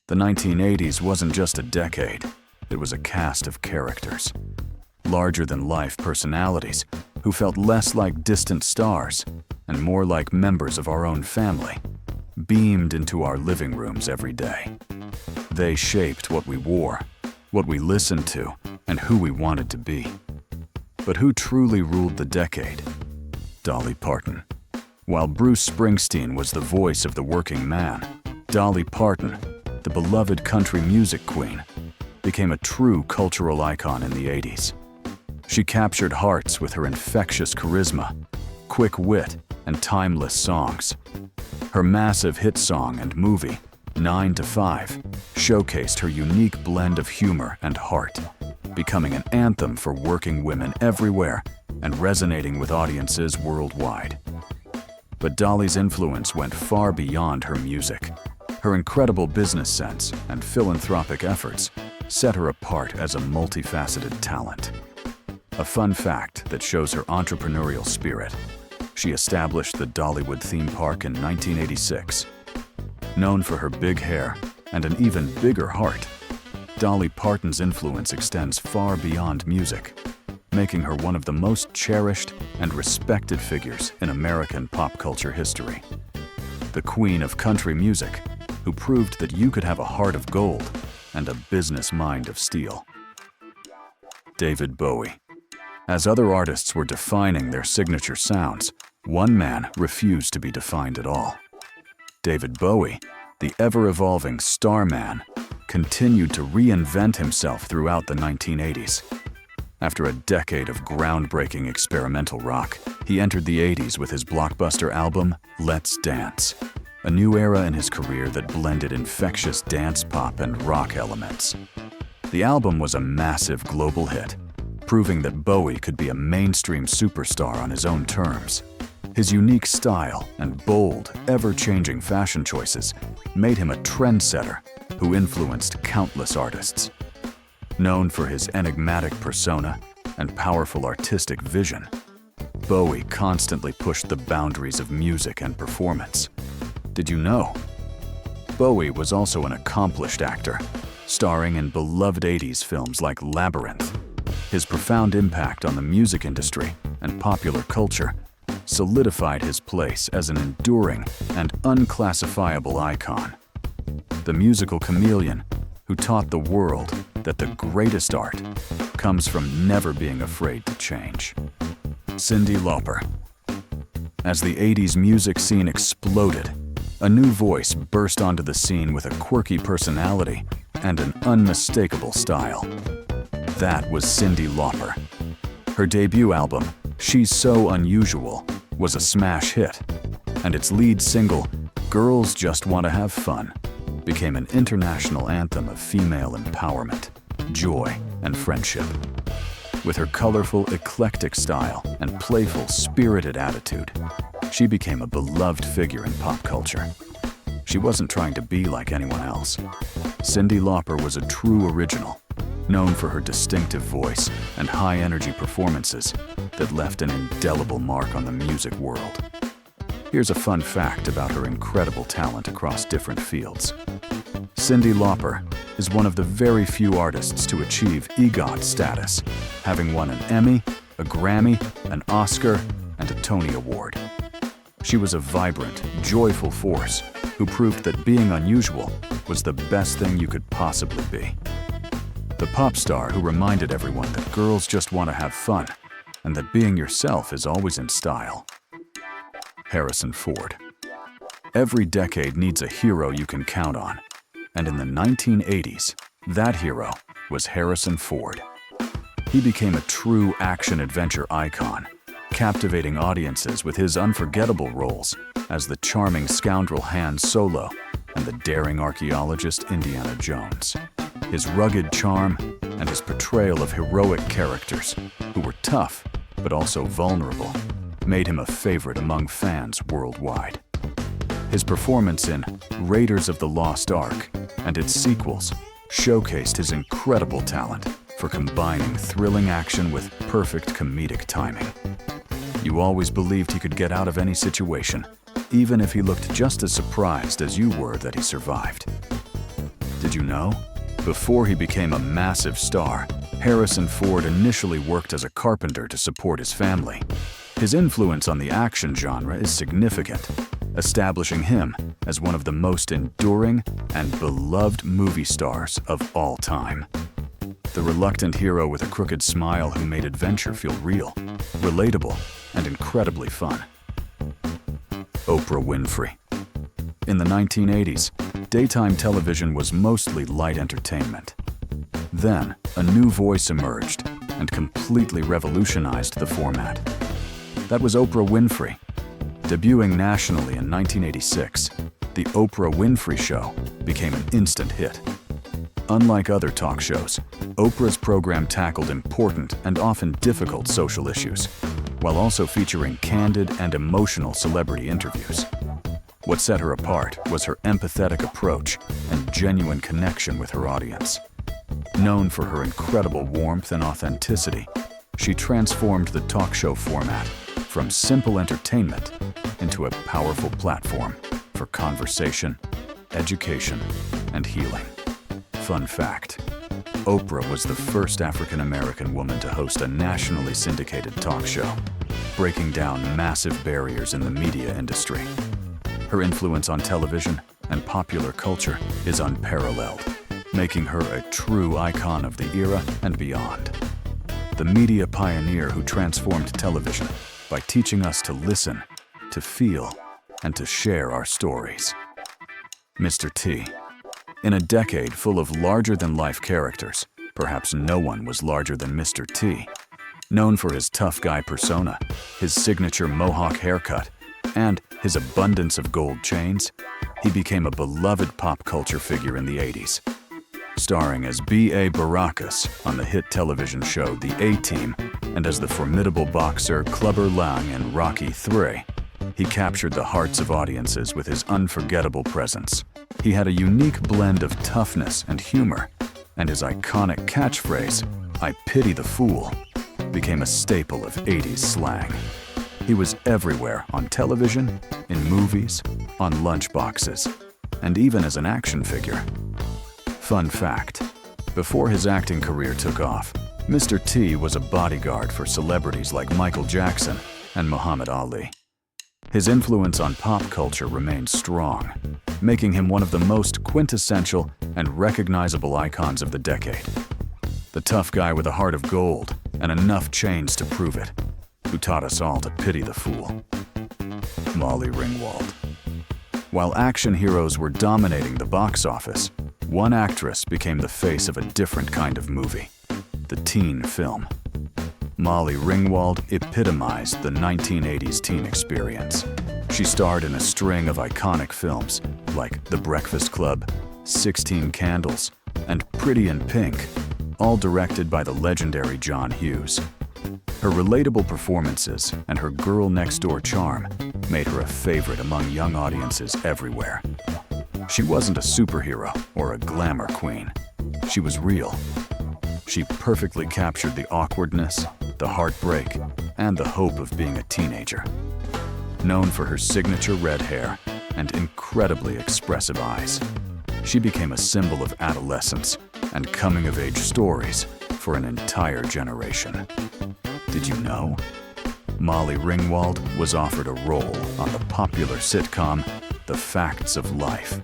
The 1980s wasn't just a decade, it was a cast of characters. Larger-than-life personalities who felt less like distant stars and more like members of our own family, beamed into our living rooms every day. They shaped what we wore, what we listened to, and who we wanted to be. But who truly ruled the decade? Dolly Parton. While Bruce Springsteen was the voice of the working man, Dolly Parton, the beloved country music queen, became a true cultural icon in the 80s. She captured hearts with her infectious charisma, quick wit, and timeless songs. Her massive hit song and movie, 9 to 5, showcased her unique blend of humor and heart, becoming an anthem for working women everywhere and resonating with audiences worldwide. But Dolly's influence went far beyond her music. Her incredible business sense and philanthropic efforts set her apart as a multifaceted talent. A fun fact that shows her entrepreneurial spirit: she established the Dollywood theme park in 1986. Known for her big hair and an even bigger heart, Dolly Parton's influence extends far beyond music, making her one of the most cherished and respected figures in American pop culture history. The queen of country music, who proved that you could have a heart of gold and a business mind of steel. David Bowie. As other artists were defining their signature sounds, one man refused to be defined at all. David Bowie, the ever-evolving star man, continued to reinvent himself throughout the 1980s. After a decade of groundbreaking experimental rock, he entered the 80s with his blockbuster album, Let's Dance, a new era in his career that blended infectious dance pop and rock elements. The album was a massive global hit, proving that Bowie could be a mainstream superstar on his own terms. His unique style and bold, ever-changing fashion choices made him a trendsetter who influenced countless artists. Known for his enigmatic persona and powerful artistic vision, Bowie constantly pushed the boundaries of music and performance. Did you know? Bowie was also an accomplished actor, starring in beloved 80s films like Labyrinth. His profound impact on the music industry and popular culture solidified his place as an enduring and unclassifiable icon. The musical chameleon who taught the world that the greatest art comes from never being afraid to change. Cyndi Lauper. As the 80s music scene exploded, a new voice burst onto the scene with a quirky personality and an unmistakable style. That was Cyndi Lauper. Her debut album, She's So Unusual, was a smash hit, and its lead single, Girls Just Want to Have Fun, became an international anthem of female empowerment, joy, and friendship. With her colorful, eclectic style and playful, spirited attitude, she became a beloved figure in pop culture. She wasn't trying to be like anyone else. Cyndi Lauper was a true original, known for her distinctive voice and high-energy performances that left an indelible mark on the music world. Here's a fun fact about her incredible talent across different fields. Cyndi Lauper is one of the very few artists to achieve EGOT status, having won an Emmy, a Grammy, an Oscar, and a Tony Award. She was a vibrant, joyful force who proved that being unusual was the best thing you could possibly be. The pop star who reminded everyone that girls just want to have fun and that being yourself is always in style. Harrison Ford. Every decade needs a hero you can count on, and in the 1980s, that hero was Harrison Ford. He became a true action-adventure icon, captivating audiences with his unforgettable roles as the charming scoundrel Han Solo and the daring archaeologist Indiana Jones. His rugged charm and his portrayal of heroic characters who were tough but also vulnerable made him a favorite among fans worldwide. His performance in Raiders of the Lost Ark and its sequels showcased his incredible talent for combining thrilling action with perfect comedic timing. You always believed he could get out of any situation, even if he looked just as surprised as you were that he survived. Did you know? Before he became a massive star, Harrison Ford initially worked as a carpenter to support his family. His influence on the action genre is significant, establishing him as one of the most enduring and beloved movie stars of all time. The reluctant hero with a crooked smile who made adventure feel real, relatable, and incredibly fun. Oprah Winfrey. In the 1980s, daytime television was mostly light entertainment. Then, a new voice emerged and completely revolutionized the format. That was Oprah Winfrey. Debuting nationally in 1986, The Oprah Winfrey Show became an instant hit. Unlike other talk shows, Oprah's program tackled important and often difficult social issues, while also featuring candid and emotional celebrity interviews. What set her apart was her empathetic approach and genuine connection with her audience. Known for her incredible warmth and authenticity, she transformed the talk show format from simple entertainment into a powerful platform for conversation, education, and healing. Fun fact: Oprah was the first African-American woman to host a nationally syndicated talk show, breaking down massive barriers in the media industry. Her influence on television and popular culture is unparalleled, making her a true icon of the era and beyond. The media pioneer who transformed television by teaching us to listen, to feel, and to share our stories. Mr. T. In a decade full of larger-than-life characters, perhaps no one was larger than Mr. T. Known for his tough guy persona, his signature mohawk haircut, and his abundance of gold chains, he became a beloved pop culture figure in the 80s. Starring as B.A. Baracus on the hit television show The A-Team and as the formidable boxer Clubber Lang in Rocky III, he captured the hearts of audiences with his unforgettable presence. He had a unique blend of toughness and humor, and his iconic catchphrase, "I pity the fool," became a staple of 80s slang. He was everywhere on television, in movies, on lunchboxes, and even as an action figure. Fun fact: before his acting career took off, Mr. T was a bodyguard for celebrities like Michael Jackson and Muhammad Ali. His influence on pop culture remained strong, making him one of the most quintessential and recognizable icons of the decade. The tough guy with a heart of gold and enough chains to prove it, who taught us all to pity the fool. Molly Ringwald. While action heroes were dominating the box office, one actress became the face of a different kind of movie: the teen film. Molly Ringwald epitomized the 1980s teen experience. She starred in a string of iconic films like The Breakfast Club, 16 Candles, and Pretty in Pink, all directed by the legendary John Hughes. Her relatable performances and her girl-next-door charm made her a favorite among young audiences everywhere. She wasn't a superhero or a glamour queen. She was real. She perfectly captured the awkwardness, the heartbreak, and the hope of being a teenager. Known for her signature red hair and incredibly expressive eyes, she became a symbol of adolescence and coming-of-age stories for an entire generation. Did you know? Molly Ringwald was offered a role on the popular sitcom The Facts of Life,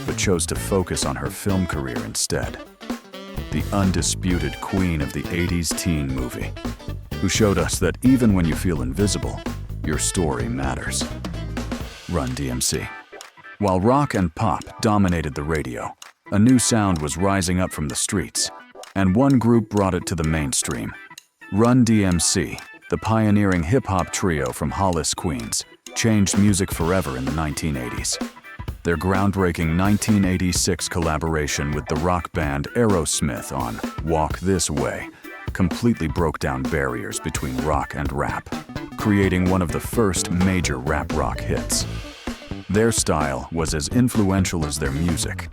but chose to focus on her film career instead. The undisputed queen of the 80s teen movie, who showed us that even when you feel invisible, your story matters. Run DMC. While rock and pop dominated the radio, a new sound was rising up from the streets, and one group brought it to the mainstream. Run DMC, the pioneering hip-hop trio from Hollis, Queens, changed music forever in the 1980s. Their groundbreaking 1986 collaboration with the rock band Aerosmith on Walk This Way completely broke down barriers between rock and rap, creating one of the first major rap-rock hits. Their style was as influential as their music.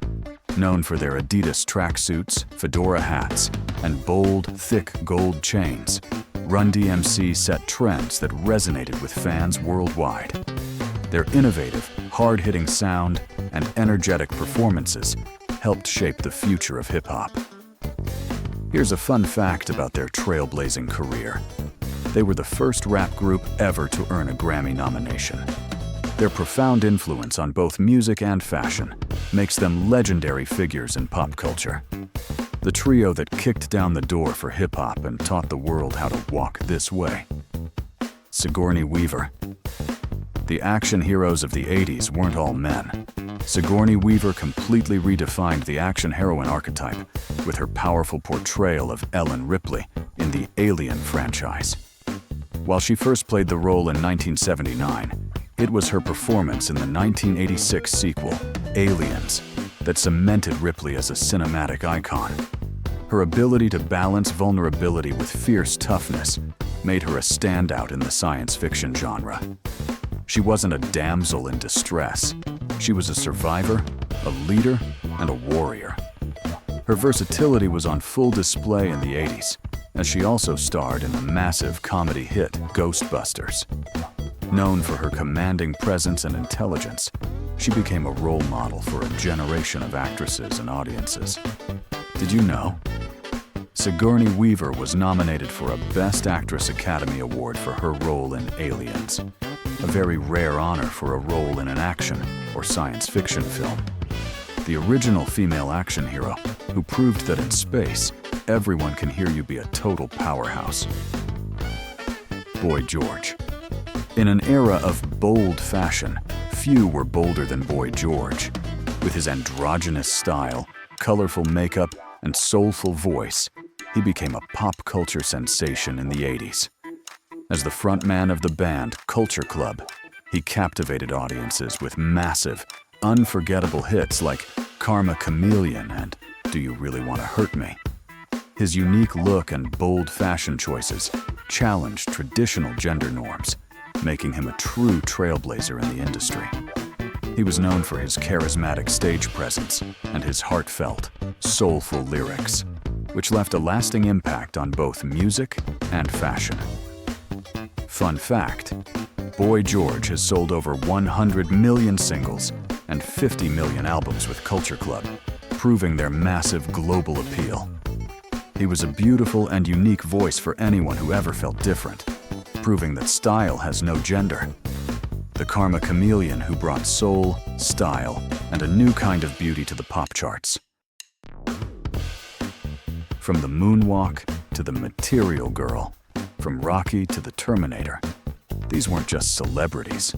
Known for their Adidas tracksuits, fedora hats, and bold, thick gold chains, Run DMC set trends that resonated with fans worldwide. Their innovative, hard-hitting sound and energetic performances helped shape the future of hip-hop. Here's a fun fact about their trailblazing career. They were the first rap group ever to earn a Grammy nomination. Their profound influence on both music and fashion makes them legendary figures in pop culture. The trio that kicked down the door for hip-hop and taught the world how to walk this way. Sigourney Weaver. The action heroes of the 80s weren't all men. Sigourney Weaver completely redefined the action heroine archetype with her powerful portrayal of Ellen Ripley in the Alien franchise. While she first played the role in 1979, it was her performance in the 1986 sequel, Aliens, that cemented Ripley as a cinematic icon. Her ability to balance vulnerability with fierce toughness made her a standout in the science fiction genre. She wasn't a damsel in distress. She was a survivor, a leader, and a warrior. Her versatility was on full display in the 80s, as she also starred in the massive comedy hit Ghostbusters. Known for her commanding presence and intelligence, she became a role model for a generation of actresses and audiences. Did you know? Sigourney Weaver was nominated for a Best Actress Academy Award for her role in Aliens, a very rare honor for a role in an action or science fiction film. The original female action hero who proved that in space, everyone can hear you be a total powerhouse. Boy George. In an era of bold fashion, few were bolder than Boy George. With his androgynous style, colorful makeup, and soulful voice, he became a pop culture sensation in the 80s. As the frontman of the band Culture Club, he captivated audiences with massive, unforgettable hits like Karma Chameleon and Do You Really Want to Hurt Me? His unique look and bold fashion choices challenged traditional gender norms, making him a true trailblazer in the industry. He was known for his charismatic stage presence and his heartfelt, soulful lyrics, which left a lasting impact on both music and fashion. Fun fact, Boy George has sold over 100 million singles and 50 million albums with Culture Club, proving their massive global appeal. He was a beautiful and unique voice for anyone who ever felt different, proving that style has no gender. The Karma Chameleon who brought soul, style, and a new kind of beauty to the pop charts. From the moonwalk to the material girl, from Rocky to the Terminator, these weren't just celebrities.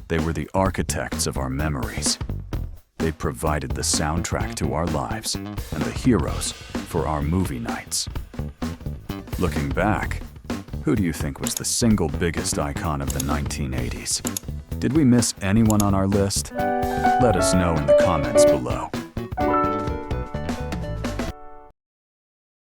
They were the architects of our memories. They provided the soundtrack to our lives and the heroes for our movie nights. Looking back, who do you think was the single biggest icon of the 1980s? Did we miss anyone on our list? Let us know in the comments below.